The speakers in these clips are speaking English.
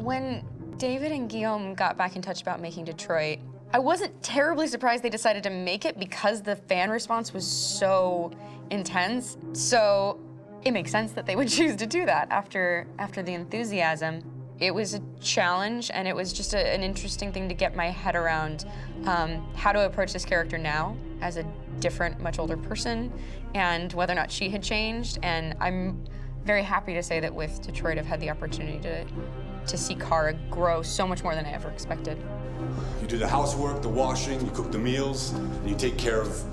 When David and Guillaume got back in touch about making Detroit, I wasn't terribly surprised they decided to make it because the fan response was so intense. So it makes sense that they would choose to do that after the enthusiasm. It was a challenge, and it was just an interesting thing to get my head around how to approach this character now as a different, much older person, and whether or not she had changed. And I'm very happy to say that with Detroit, I've had the opportunity to see Kara grow so much more than I ever expected. You do the housework, the washing, you cook the meals, and you take care of...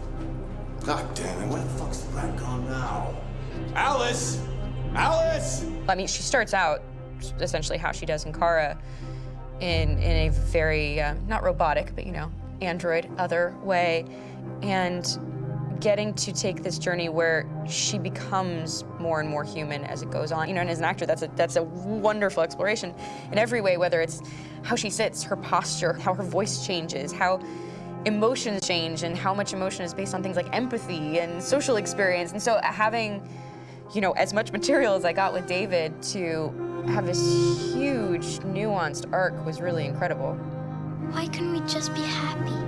God damn it, where the fuck's the rat gone now? Alice! Alice! I mean, she starts out essentially how she does in Kara in a very, not robotic, but, you know, android, other way, and getting to take this journey where she becomes more and more human as it goes on. You know, and as an actor, that's a wonderful exploration in every way, whether it's how she sits, her posture, how her voice changes, how emotions change, and how much emotion is based on things like empathy and social experience. And so having, you know, as much material as I got with David to have this huge, nuanced arc was really incredible. Why couldn't we just be happy?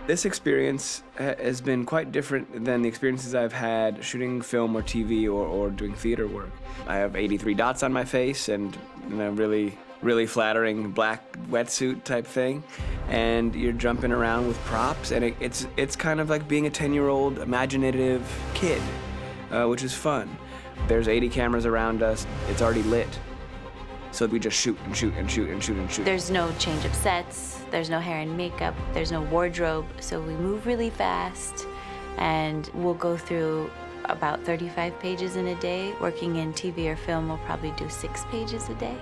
This experience has been quite different than the experiences I've had shooting film or TV or doing theater work. I have 83 dots on my face and a really flattering black wetsuit type thing, and you're jumping around with props, and it's kind of like being a 10-year-old imaginative kid, which is fun. There's 80 cameras around us. It's already lit. So we just shoot and shoot and shoot and shoot and shoot. There's no change of sets, there's no hair and makeup, there's no wardrobe, so we move really fast, and we'll go through about 35 pages in a day. Working in TV or film, we'll probably do 6 pages a day.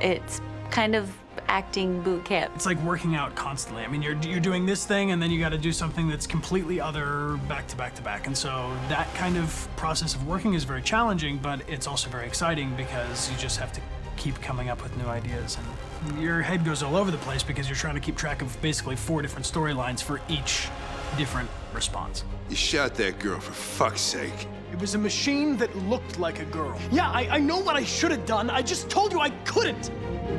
It's kind of acting boot camp. It's like working out constantly. I mean, you're doing this thing, and then you got to do something that's completely other back to back to back. And so that kind of process of working is very challenging, but it's also very exciting because you just have to keep coming up with new ideas, and your head goes all over the place because you're trying to keep track of basically 4 different storylines for each different response. You shot that girl, for fuck's sake. It was a machine that looked like a girl. Yeah, I know what I should have done. I just told you I couldn't.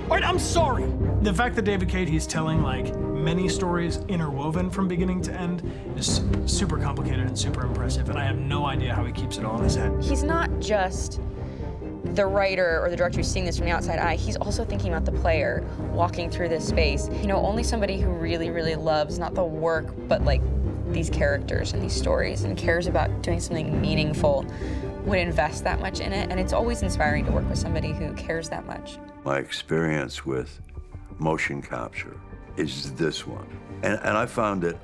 All right, I'm sorry. The fact that David Cade, he's telling like many stories interwoven from beginning to end is super complicated and super impressive, and I have no idea how he keeps it all in his head. He's not just the writer or the director who's seeing this from the outside eye, he's also thinking about the player walking through this space. You know, only somebody who really, really loves not the work, but like these characters and these stories and cares about doing something meaningful would invest that much in it. And it's always inspiring to work with somebody who cares that much. My experience with motion capture is this one. And I found it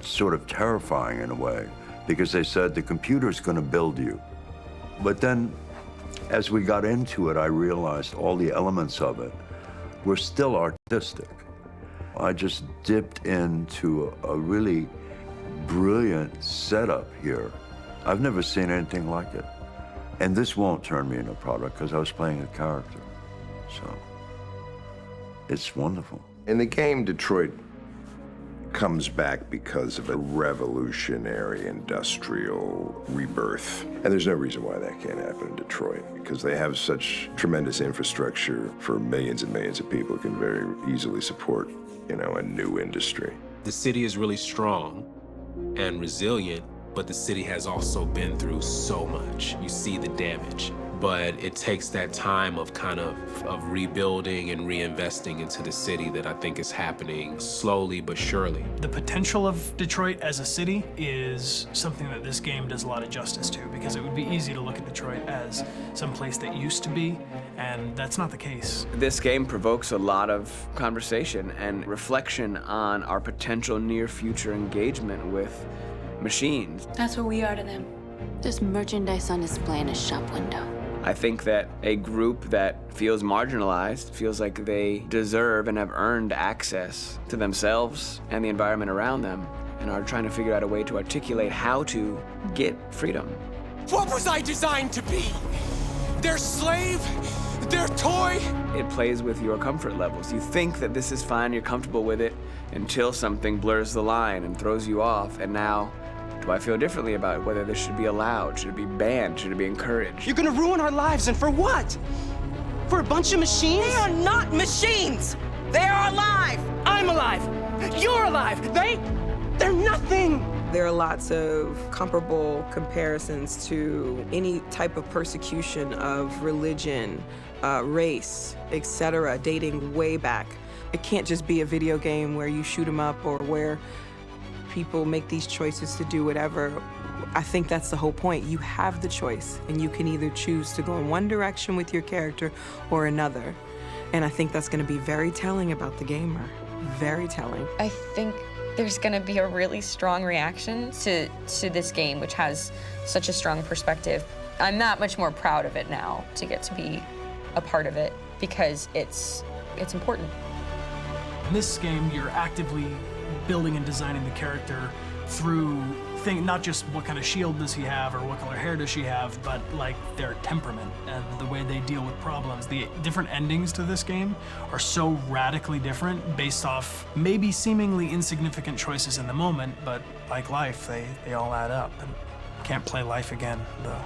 sort of terrifying in a way, because they said the computer's gonna build you. But then, as we got into it, I realized all the elements of it were still artistic. I just dipped into a really brilliant setup here. I've never seen anything like it. And this won't turn me into a product because I was playing a character. So it's wonderful. In the game, Detroit comes back because of a revolutionary industrial rebirth. And there's no reason why that can't happen in Detroit, because they have such tremendous infrastructure for millions and millions of people who can very easily support, you know, a new industry. The city is really strong and resilient, but the city has also been through so much. You see the damage. But it takes that time of kind of rebuilding and reinvesting into the city that I think is happening slowly but surely. The potential of Detroit as a city is something that this game does a lot of justice to, because it would be easy to look at Detroit as some place that used to be, and that's not the case. This game provokes a lot of conversation and reflection on our potential near-future engagement with machines. That's what we are to them. Just merchandise on display in a shop window. I think that a group that feels marginalized, feels like they deserve and have earned access to themselves and the environment around them, and are trying to figure out a way to articulate how to get freedom. What was I designed to be? Their slave? Their toy? It plays with your comfort levels. You think that this is fine, you're comfortable with it, until something blurs the line and throws you off, and now Do I feel differently about whether this should be allowed? Should it be banned? Should it be encouraged? You're gonna ruin our lives, and for what? For a bunch of machines? They are not machines! They are alive! I'm alive! You're alive! They're nothing! There are lots of comparable comparisons to any type of persecution of religion, race, etc., dating way back. It can't just be a video game where you shoot 'em up or where people make these choices to do whatever. I think that's the whole point. You have the choice, and you can either choose to go in one direction with your character or another. And I think that's going to be very telling about the gamer. Very telling. I think there's going to be a really strong reaction to this game, which has such a strong perspective. I'm that much more proud of it now to get to be a part of it because it's important. In this game, you're actively building and designing the character through not just what kind of shield does he have or what color hair does she have, but like their temperament and the way they deal with problems. The different endings to this game are so radically different based off maybe seemingly insignificant choices in the moment, but like life, they all add up. And can't play life again, though.